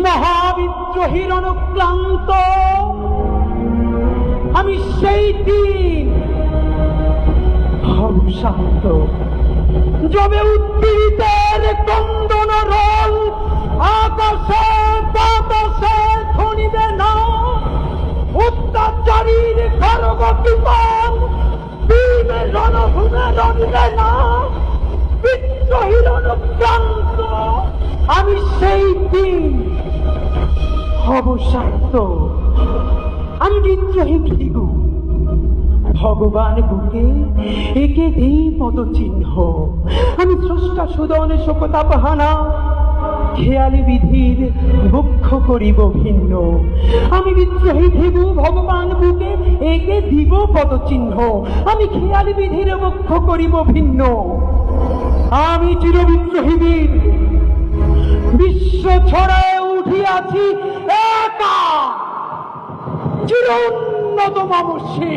মহাবিদ্রোহীর অনুক্লান্ত আমি সেই দিন হব শান্ত, যবে উদ্দীরিতের কন্দন রোল আকাশে বাতাসে ধ্বনিবে না, অত্যাচারীর খড়গ কৃপণ বীরের রণভূমে রণিবে না। বিদ্রোহীর অনুক্রান্ত আমি সেই দিন হব শান্ত। আমি বিদ্রোহী ভৃগু, ভগবান বুকে একে এই পদচিহ্ন। আমি স্রষ্টা সুদন শোকতাপহানা, খেয়ালি বিধির বক্ষ করিব ভিন্ন। আমি বিদ্রোহী ভৃগু, ভগবান বুকে একে দিব পদচিহ্ন। আমি খেয়ালি বিধির বক্ষ করিব ভিন্ন। আমি চিরবিদ্রোহী বীর, বিশ্ব ছড়ায় উঠিয়াছি একা, চির উন্নত মামসে।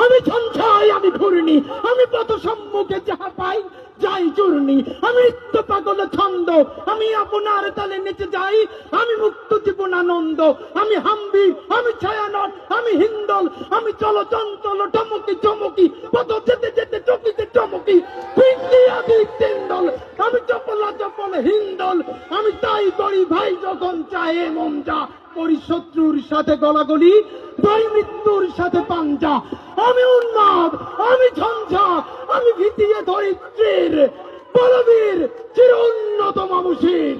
আমি ঝঞ্ঝাই, আমি ঘূর্ণি, আমি পথ সম্মুখে যাহা পাই যাই চূর্ণি। আমি নিত্য পাগল ছন্দ, আমি আপনার তালে নেচে যাই, আমি মুক্ত জীবনানন্দ। আমি হাম্বি, আমি ছায়ানট, আমি হিন্দল, আমি চল চঞ্চল টমকি চমকি, পথ যেতে যেতে চকিতে চমকি। আমি চপলা চপল হিন্দল, আমি তাই করি ভাই যখন চাহে মন যা। করি শত্রুর সাথে গলাগলি, দুই মৃত্যুর সাথে পাঞ্জা। আমি উন্মাদ, আমি ঝঞ্ঝা, আমি ভীতিয়ে ধরিত্রীর বলবীর চির উন্নত মামুষীর।